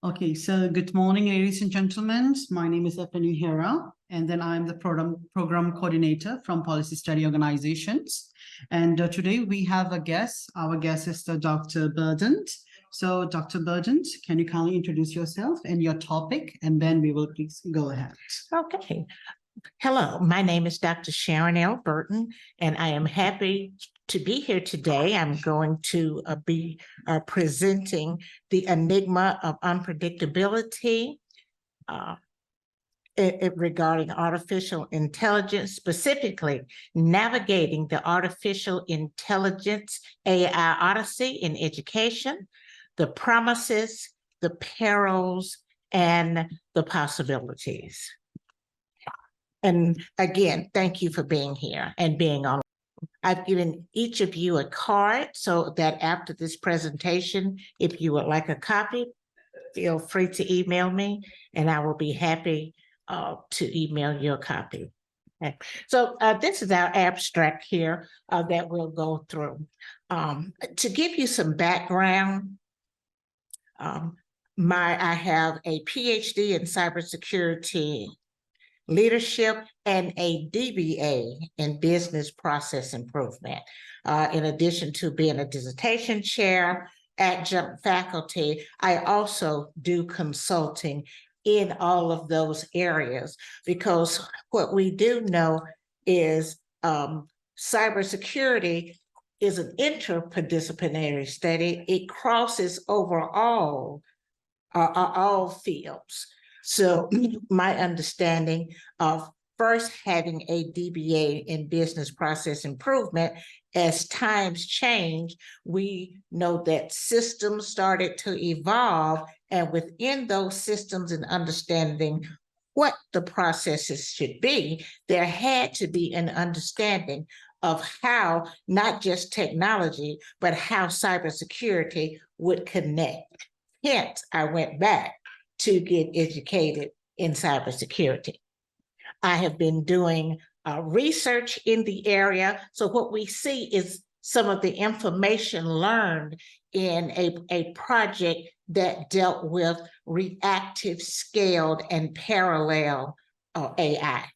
Okay, so good morning, ladies and gentlemen. My name is Efeni Hera, and then I'm the program coordinator from Policy Study Organizations. And today we have a guest. Our guest is Dr. Burdent. So, Dr. Burdent, can you kindly introduce yourself and your topic, and then we will please go ahead. Okay. Hello, my name is Dr. Sharon L. Burton, and I am happy to be here today. I'm going to be presenting the enigma of unpredictability regarding artificial intelligence, specifically navigating the artificial intelligence AI Odyssey in education, the promises, the perils, and the possibilities. And again, thank you for being here and being on. I've given each of you a card so that after this presentation, if you would like a copy, feel free to email me and I will be happy to email you a copy. Okay. So this is our abstract here that we'll go through. To give you some background, I have a PhD in cybersecurity leadership and a DBA in business process improvement. In addition to being a dissertation chair, adjunct faculty, I also do consulting in all of those areas, because what we do know is cybersecurity is an interdisciplinary study. It crosses over all fields. So my understanding of first having a DBA in business process improvement, as times change, we know that systems started to evolve, and within those systems and understanding what the processes should be, there had to be an understanding of how not just technology, but how cybersecurity would connect. Hence, I went back to get educated in cybersecurity. I have been doing research in the area. So what we see is some of the information learned in a project that dealt with reactive, scaled, and parallel AI.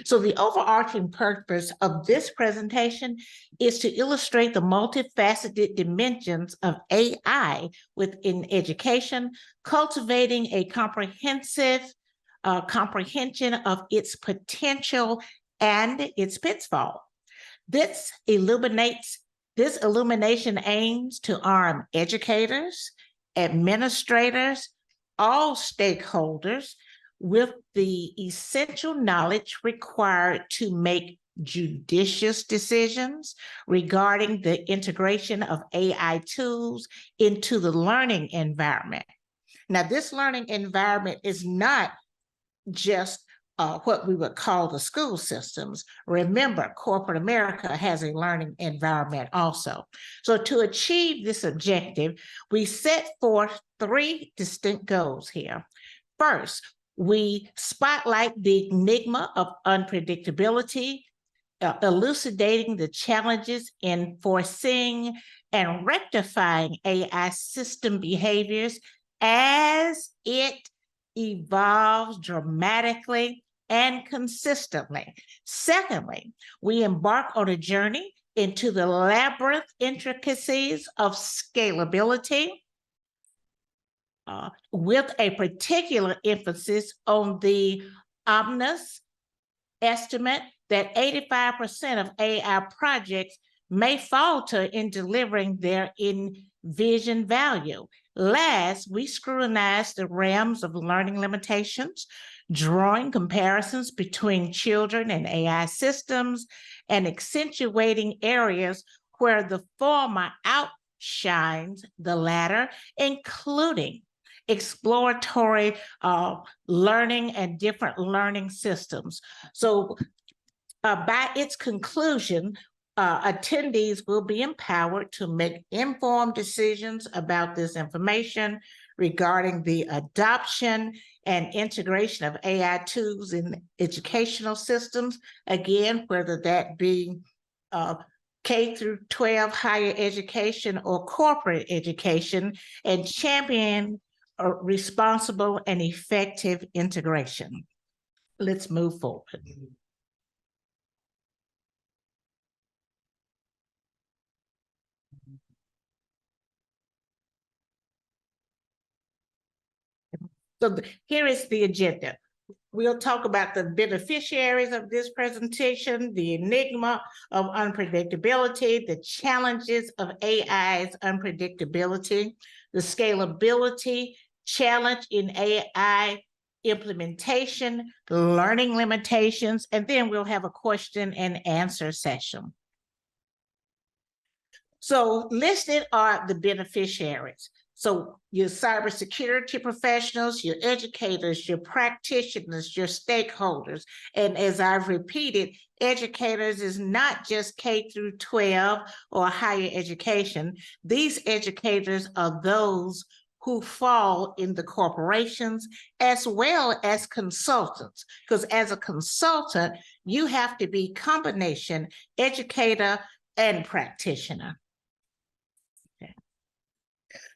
So the overarching purpose of this presentation is to illustrate the multifaceted dimensions of AI within education, cultivating a comprehensive comprehension of its potential and its pitfall. This illumination aims to arm educators, administrators, all stakeholders with the essential knowledge required to make judicious decisions regarding the integration of AI tools into the learning environment. Now, this learning environment is not just what we would call the school systems. Remember, corporate America has a learning environment also. So to achieve this objective, we set forth three distinct goals here. First, we spotlight the enigma of unpredictability, elucidating the challenges in foreseeing and rectifying AI system behaviors as it evolves dramatically and consistently. Secondly, we embark on a journey into the labyrinth intricacies of scalability, with a particular emphasis on the ominous estimate that 85% of AI projects may falter in delivering their envisioned value. Last, we scrutinize the realms of learning limitations, drawing comparisons between children and AI systems, and accentuating areas where the former outshines the latter, including exploratory learning and different learning systems. So by its conclusion, attendees will be empowered to make informed decisions about this information regarding the adoption and integration of AI tools in educational systems, again, whether that be K through 12 higher education or corporate education, and champion responsible and effective integration. Let's move forward. So here is the agenda. We'll talk about the beneficiaries of this presentation, the enigma of unpredictability, the challenges of AI's unpredictability, the scalability challenge in AI implementation, learning limitations, and then we'll have a question and answer session. So listed are the beneficiaries. So your cybersecurity professionals, your educators, your practitioners, your stakeholders. And as I've repeated, educators is not just K through 12 or higher education. These educators are those who fall in the corporations as well as consultants. Because as a consultant, you have to be combination educator and practitioner.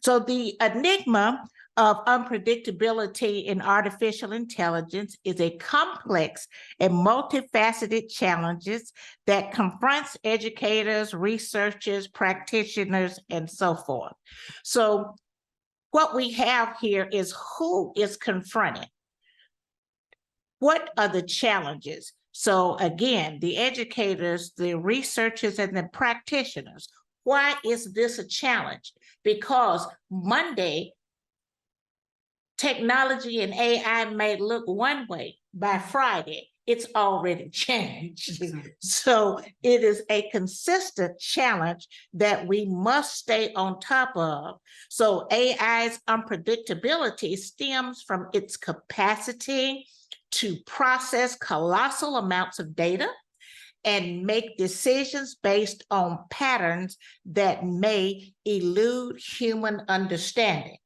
So the enigma of unpredictability in artificial intelligence is a complex and multifaceted challenges that confronts educators, researchers, practitioners, and so forth. So what we have here is who is confronted. What are the challenges? So again, the educators, the researchers, and the practitioners. Why is this a challenge? Because Monday, technology and AI may look one way. By Friday, it's already changed. So it is a consistent challenge that we must stay on top of. So AI's unpredictability stems from its capacity to process colossal amounts of data and make decisions based on patterns that may elude human understanding.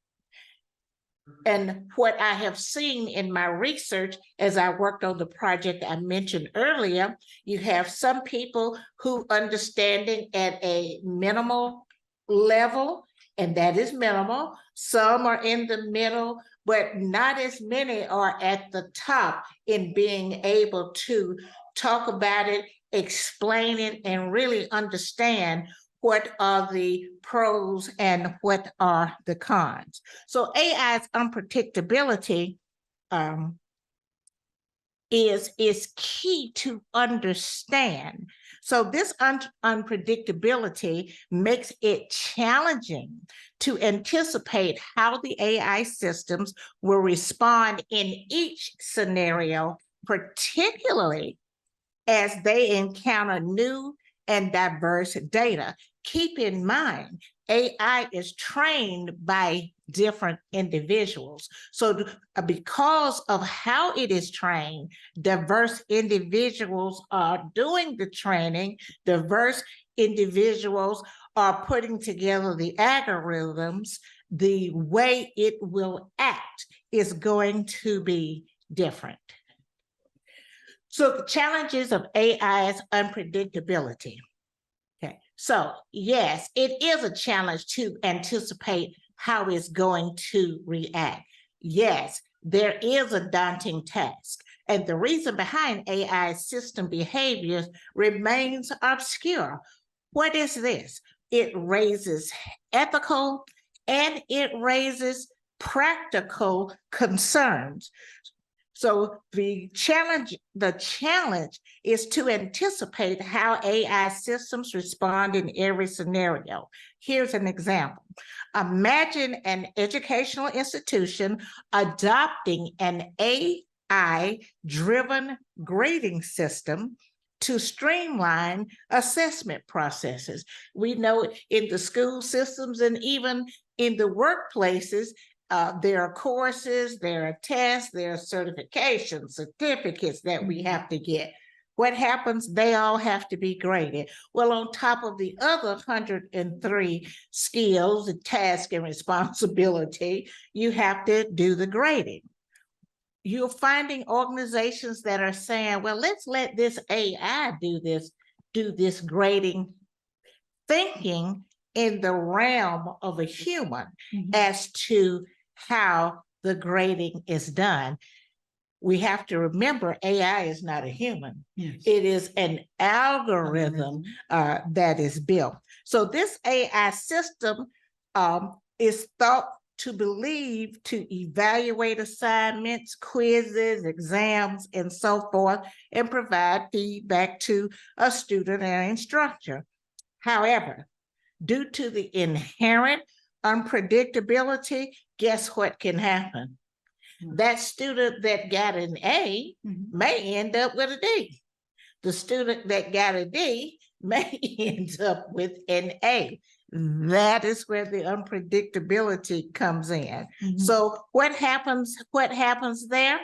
And what I have seen in my research as I worked on the project I mentioned earlier, you have some people who understanding at a minimal level, and that is minimal. Some are in the middle, but not as many are at the top in being able to talk about it, explain it, and really understand what are the pros and what are the cons. So AI's unpredictability is key to understand. So this unpredictability makes it challenging to anticipate how the AI systems will respond in each scenario, particularly as they encounter new and diverse data. Keep in mind, AI is trained by different individuals. So because of how it is trained, diverse individuals are doing the training, diverse individuals are putting together the algorithms. The way it will act is going to be different. So the challenges of AI's unpredictability. Okay, so yes, it is a challenge to anticipate how it's going to react. Yes, there is a daunting task. And the reason behind AI system behaviors remains obscure. What is this? It raises ethical and it raises practical concerns. So the challenge is to anticipate how AI systems respond in every scenario. Here's an example. Imagine an educational institution adopting an AI-driven grading system to streamline assessment processes. We know in the school systems and even in the workplaces, there are courses, there are tests, there are certifications, certificates that we have to get. What happens? They all have to be graded. Well, on top of the other 103 skills, and tasks, and responsibility, you have to do the grading. You're finding organizations that are saying, well, let's let this AI do this grading, thinking in the realm of a human as to how the grading is done. We have to remember AI is not a human. Yes. It is an algorithm that is built. So this AI system is thought to believe to evaluate assignments, quizzes, exams, and so forth, and provide feedback to a student and instructor. However, due to the inherent unpredictability, guess what can happen? That student that got an A may end up with a D. The student that got a D may end up with an A. That is where the unpredictability comes in. So what happens there?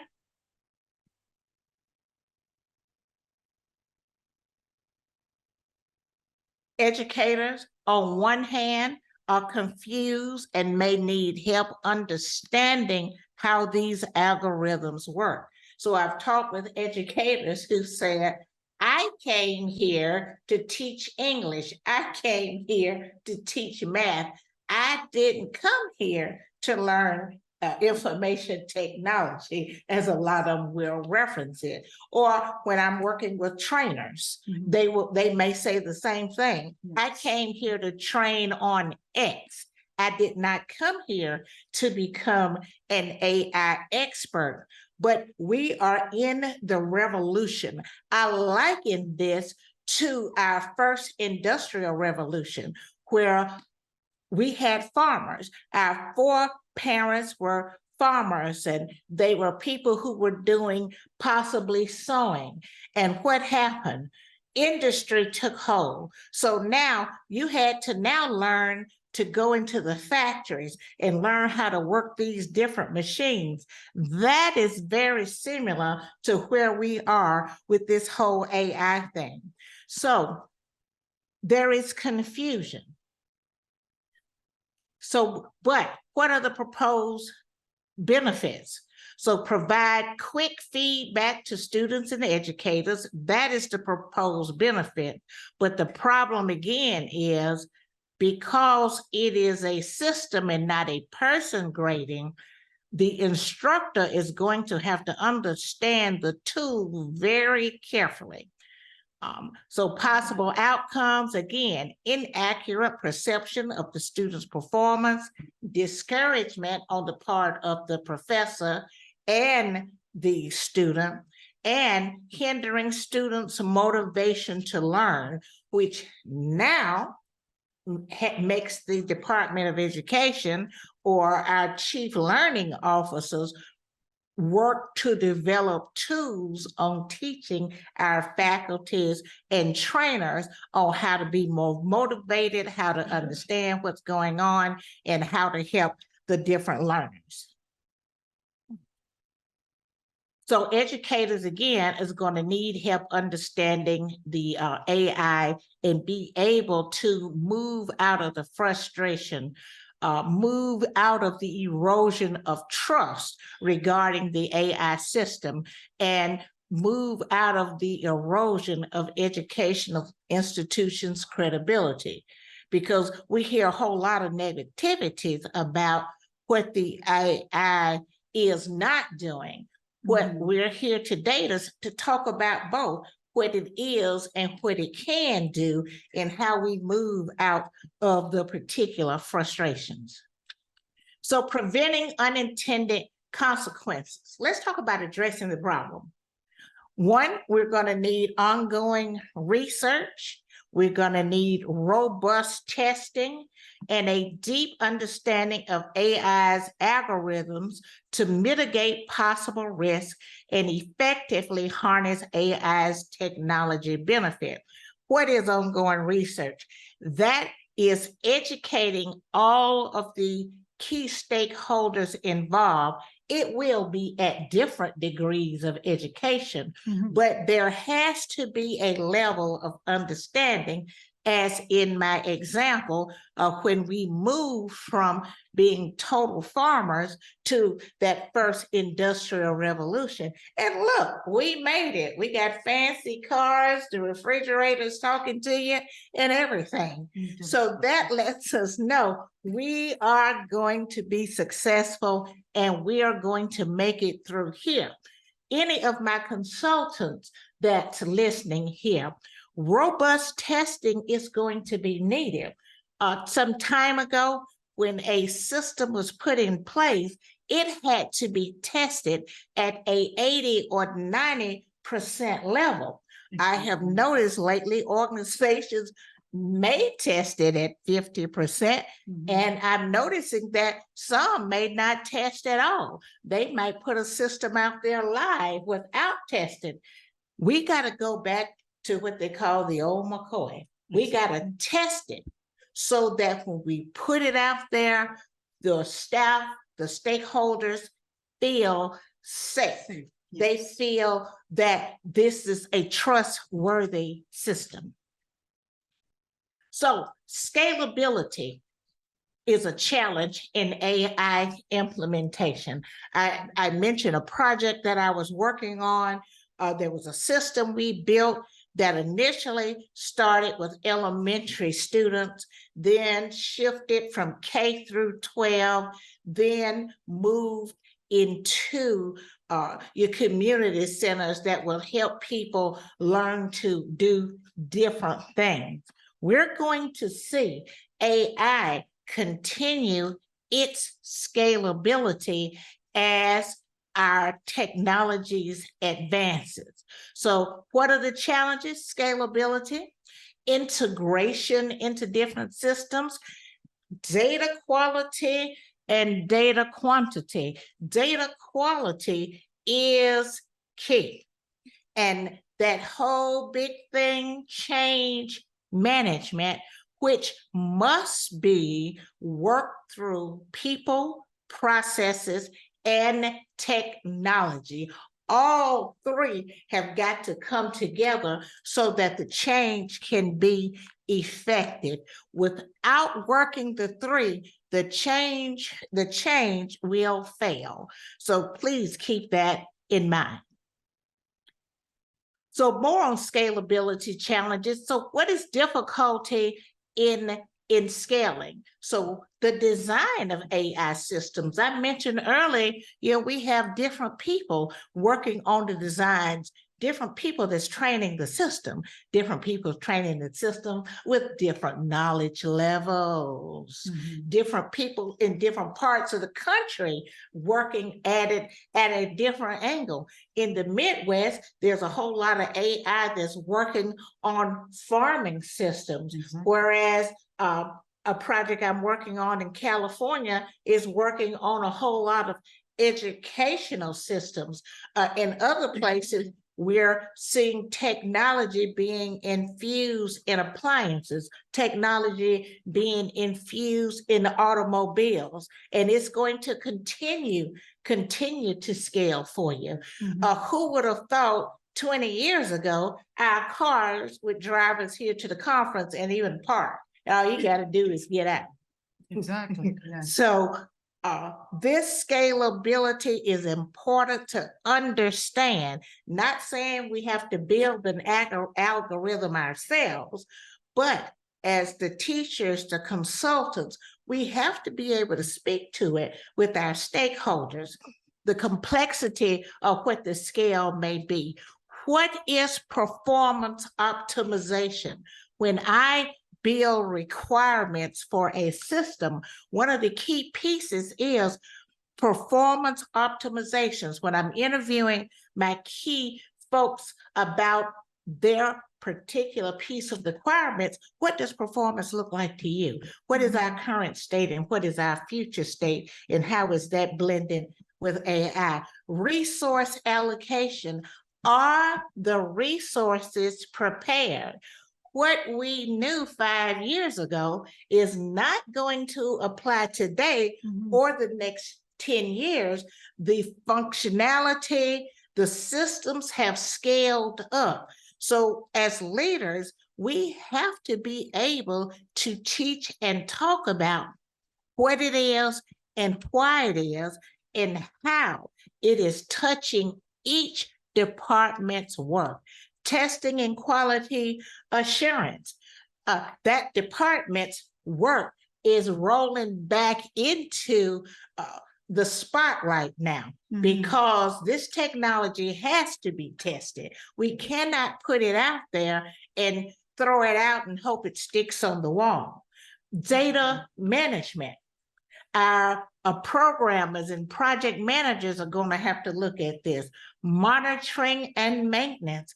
Educators, on one hand, are confused and may need help understanding how these algorithms work. So I've talked with educators who said, I came here to teach English. I came here to teach math. I didn't come here to learn information technology, as a lot of them will reference it. Or when I'm working with trainers, they may say the same thing. I came here to train on X. I did not come here to become an AI expert, but we are in the revolution. I liken this to our first industrial revolution, where we had farmers. Our foreparents were farmers, and they were people who were doing possibly sewing. And what happened? Industry took hold. So now you had to now learn to go into the factories and learn how to work these different machines. That is very similar to where we are with this whole AI thing. So there is confusion. So, but what are the proposed benefits? So provide quick feedback to students and educators. That is the proposed benefit. But the problem again is, because it is a system and not a person grading, the instructor is going to have to understand the tool very carefully. So possible outcomes, again, inaccurate perception of the student's performance, discouragement on the part of the professor and the student, and hindering students' motivation to learn, which now makes the Department of Education or our chief learning officers work to develop tools on teaching our faculties and trainers on how to be more motivated, how to understand what's going on, and how to help the different learners. So educators, again, is going to need help understanding the AI and be able to move out of the frustration, move out of the erosion of trust regarding the AI system, and move out of the erosion of educational institutions' credibility. Because we hear a whole lot of negativities about what the AI is not doing. What we're here today to talk about both what it is and what it can do, and how we move out of the particular frustrations. So preventing unintended consequences. Let's talk about addressing the problem. One, we're going to need ongoing research. We're going to need robust testing and a deep understanding of AI's algorithms to mitigate possible risk and effectively harness AI's technology benefit. What is ongoing research? That is educating all of the key stakeholders involved. It will be at different degrees of education, but there has to be a level of understanding as in my example of when we moved from being total farmers to that first industrial revolution. And look, we made it. We got fancy cars, the refrigerators talking to you and everything. So that lets us know we are going to be successful and we are going to make it through here. Any of my consultants that's listening here, robust testing is going to be needed. Some time ago, when a system was put in place, it had to be tested at a 80 or 90% level. I have noticed lately organizations may test it at 50%, and I'm noticing that some may not test at all. They might put a system out there live without testing. We got to go back to what they call the old McCoy. We got to test it so that when we put it out there, the staff, the stakeholders feel safe. They feel that this is a trustworthy system. So scalability is a challenge in AI implementation. I mentioned a project that I was working on. There was a system we built that initially started with elementary students, then shifted from K through 12, then moved into your community centers that will help people learn to do different things. We're going to see AI continue its scalability as our technologies advances. So what are the challenges? Scalability, integration into different systems, data quality, and data quantity. Data quality is key. And that whole big thing, change management, which must be worked through people, processes, and technology. All three have got to come together so that the change can be effective. Without working the three, the change will fail. So please keep that in mind. So more on scalability challenges. So what is difficulty in scaling? So the design of AI systems, I mentioned earlier, we have different people working on the designs, different people that's training the system, different people training the system with different knowledge levels, different people in different parts of the country working at it at a different angle. In the Midwest, there's a whole lot of AI that's working on farming systems, whereas a project I'm working on in California is working on a whole lot of educational systems. In other places, we're seeing technology being infused in appliances, technology being infused in automobiles, and it's going to continue to scale for you. Who would have thought 20 years ago, our cars would drive us here to the conference and even park? All you got to do is get out. Exactly. So this scalability is important to understand. Not saying we have to build an algorithm ourselves, but as the teachers, the consultants, we have to be able to speak to it with our stakeholders. The complexity of what the scale may be. What is performance optimization? When I build requirements for a system, one of the key pieces is performance optimizations. When I'm interviewing my key folks about their particular piece of the requirements, what does performance look like to you? What is our current state and what is our future state, and how is that blending with AI? Resource allocation. Are the resources prepared? What we knew 5 years ago is not going to apply today or the next 10 years. The functionality, the systems have scaled up. So as leaders, we have to be able to teach and talk about what it is and why it is and how it is touching each department's work. Testing and quality assurance. That department's work is rolling back into the spotlight now because this technology has to be tested. We cannot put it out there and throw it out and hope it sticks on the wall. Data management. Our programmers and project managers are going to have to look at this. Monitoring and maintenance.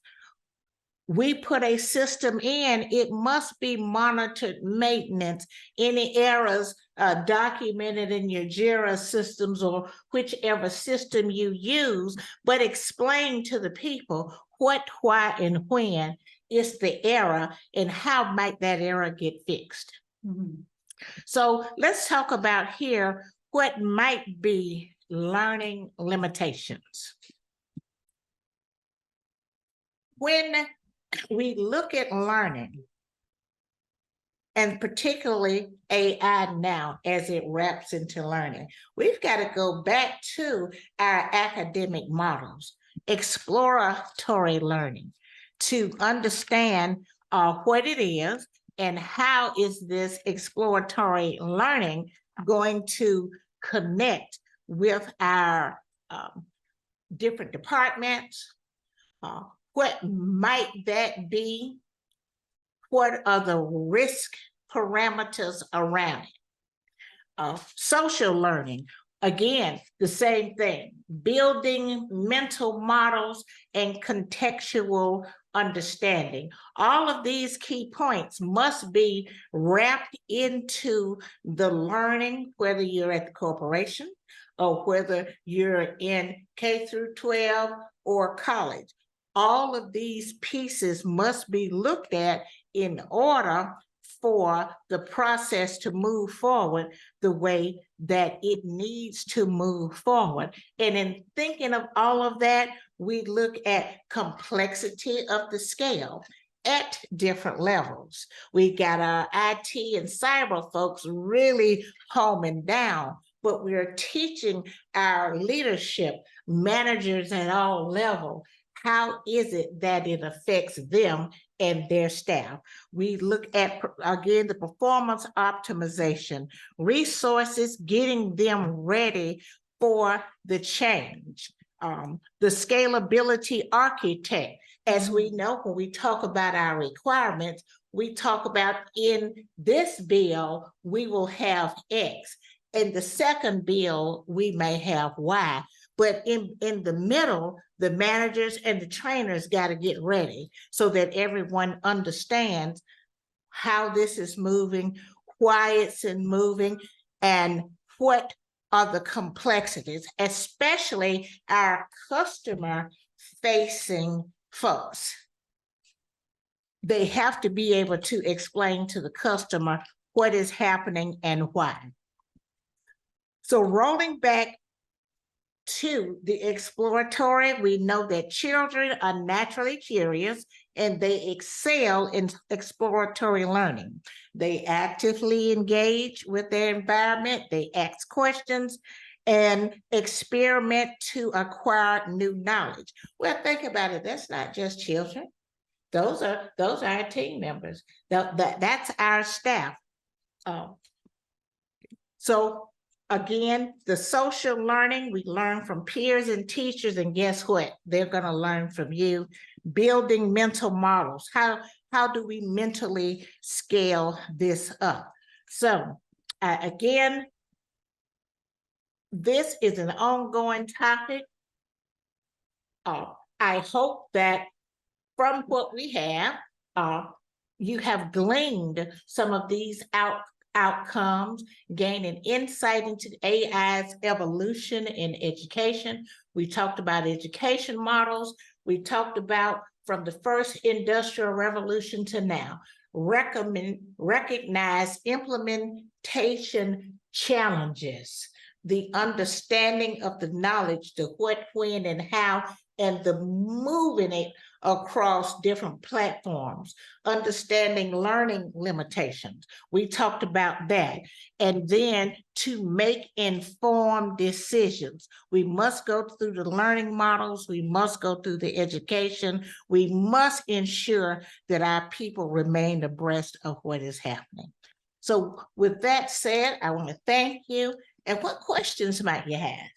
We put a system in, it must be monitored maintenance. Any errors documented in your JIRA systems or whichever system you use, but explain to the people what, why, and when is the error and how might that error get fixed. So let's talk about here what might be learning limitations. When we look at learning, and particularly AI now as it wraps into learning, we've got to go back to our academic models, exploratory learning, to understand what it is and how is this exploratory learning going to connect with our different departments. What might that be? What are the risk parameters around it? Social learning, again, the same thing, building mental models and contextual understanding. All of these key points must be wrapped into the learning, whether you're at the corporation or whether you're in K through 12 or college. All of these pieces must be looked at in order for the process to move forward the way that it needs to move forward. And in thinking of all of that, we look at complexity of the scale at different levels. We got our IT and cyber folks really homing down, but we're teaching our leadership, managers at all levels, how is it that it affects them and their staff? We look at, again, the performance optimization, resources, getting them ready for the change. The scalability architect, as we know, when we talk about our requirements, we talk about in this bill, we will have X. In the second bill, we may have Y. But in the middle, the managers and the trainers got to get ready so that everyone understands how this is moving, why it's moving, and what are the complexities, especially our customer-facing folks. They have to be able to explain to the customer what is happening and why. So rolling back to the exploratory, we know that children are naturally curious and they excel in exploratory learning. They actively engage with their environment, they ask questions and experiment to acquire new knowledge. Well, think about it, that's not just children. Those are our team members. That's our staff. So again, the social learning, we learn from peers and teachers, and guess what? They're going to learn from you. Building mental models. How do we mentally scale this up? So again, this is an ongoing topic. I hope that from what we have, you have gleaned some of these outcomes, gaining insight into AI's evolution in education. We talked about education models. We talked about from the first industrial revolution to now, recognize implementation challenges, the understanding of the knowledge, the what, when, and how, and the moving it across different platforms, understanding learning limitations. We talked about that. And then to make informed decisions, we must go through the learning models, we must go through the education, we must ensure that our people remain abreast of what is happening. So with that said, I want to thank you. And what questions might you have?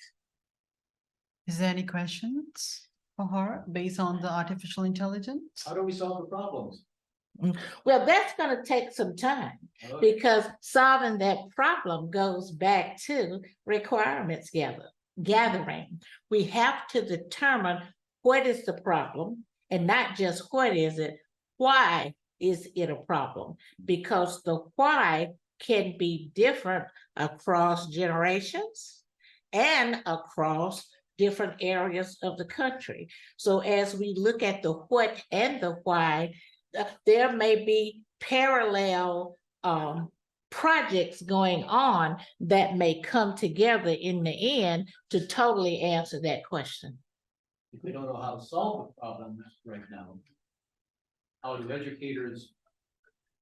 Is there any questions for her based on the artificial intelligence? How do we solve the problems? Well, that's going to take some time because solving that problem goes back to requirements gathering. We have to determine what is the problem and not just what is it, why is it a problem? Because the why can be different across generations and across different areas of the country. So as we look at the what and the why, there may be parallel projects going on that may come together in the end to totally answer that question. If we don't know how to solve the problem right now, how do educators,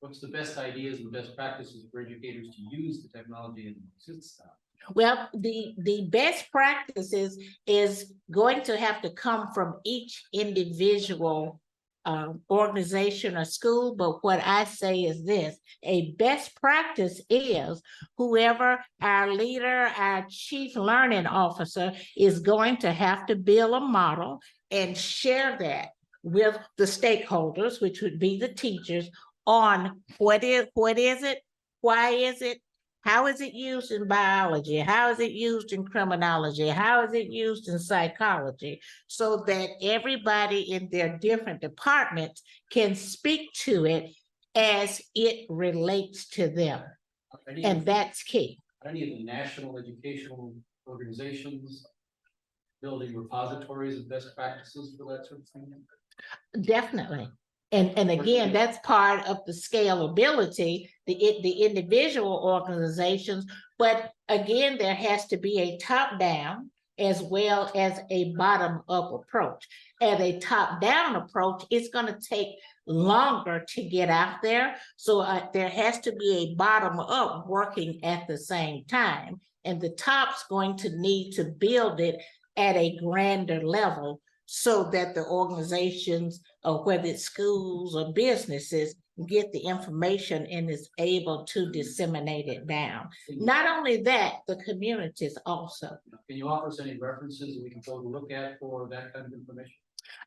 what's the best ideas and best practices for educators to use the technology in the system? Well, the best practices is going to have to come from each individual organization or school, but what I say is this: a best practice is whoever our leader, our chief learning officer is going to have to build a model and share that with the stakeholders, which would be the teachers, on what is it, why is it, how is it used in biology? How is it used in criminology? How is it used in psychology? So that everybody in their different departments can speak to it as it relates to them. And that's key. Are any of the national educational organizations building repositories of best practices for that sort of thing? Definitely. And again, that's part of the scalability, the individual organizations, but again, there has to be a top-down as well as a bottom-up approach. And a top-down approach, it's going to take longer to get out there. So there has to be a bottom-up working at the same time. And the top's going to need to build it at a grander level so that the organizations, or whether it's schools or businesses, get the information and is able to disseminate it down. Not only that, the communities also. Can you offer us any references that we can go to look at for that kind of information?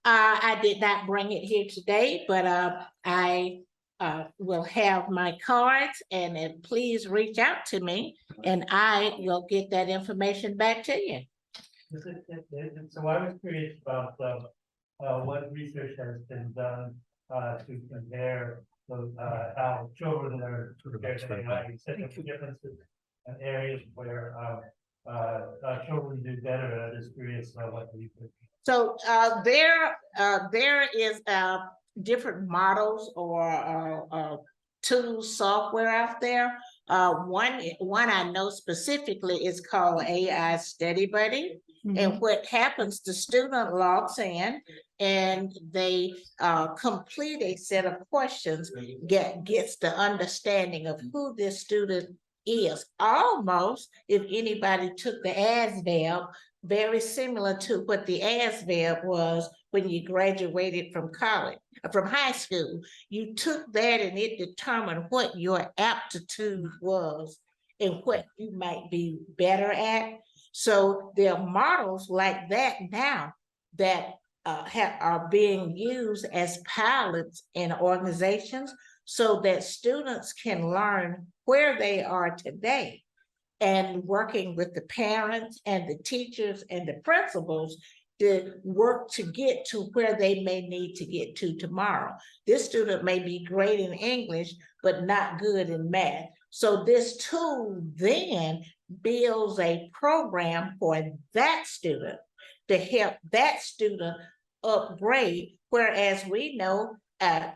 I did not bring it here today, but I will have my cards, and please reach out to me and I will get that information back to you. So I was curious about what research has been done to compare how children are compared to AI, differences in areas where children do better. I'm just curious what you think. So there is different models or tools, software out there. One I know specifically is called AI Study Buddy. Mm-hmm. And what happens, the student logs in and they complete a set of questions, gets the understanding of who this student is. Almost, if anybody took the ASVAB, very similar to what the ASVAB was when you graduated from college, from high school. You took that and it determined what your aptitude was and what you might be better at. So there are models like that now that are being used as pilots in organizations so that students can learn where they are today and working with the parents and the teachers and the principals to work to get to where they may need to get to tomorrow. This student may be great in English, but not good in math. So this tool then builds a program for that student to help that student upgrade, whereas we know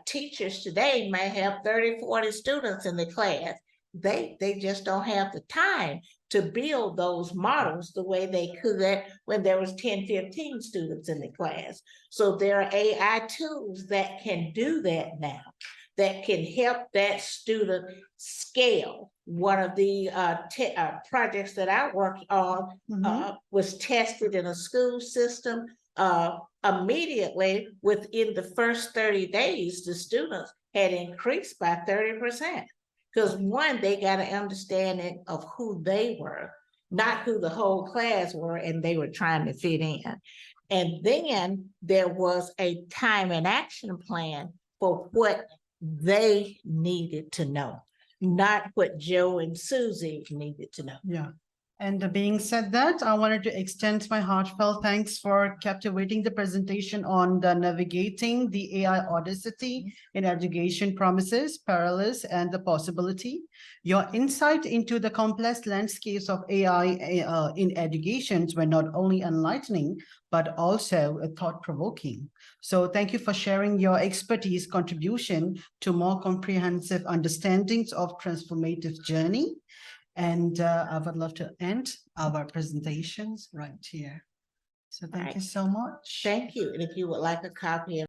teachers today may have 30, 40 students in the class. They just don't have the time to build those models the way they could when there was 10, 15 students in the class. So there are AI tools that can do that now, that can help that student scale. One of the projects that I worked on was tested in a school system. Immediately within the first 30 days, the students had increased by 30%. Because one, they got an understanding of who they were, not who the whole class were, and they were trying to fit in. And then there was a time and action plan for what they needed to know, not what Joe and Susie needed to know. Yeah. And being said that, I wanted to extend my heartfelt thanks for captivating the presentation on the navigating the AI Odyssey in education promises, parallels, and the possibility. Your insight into the complex landscapes of AI in educations were not only enlightening, but also thought-provoking. So thank you for sharing your expertise contribution to more comprehensive understandings of transformative journey. And I would love to end our presentations right here. So thank you so much. Thank you. And if you would like a copy of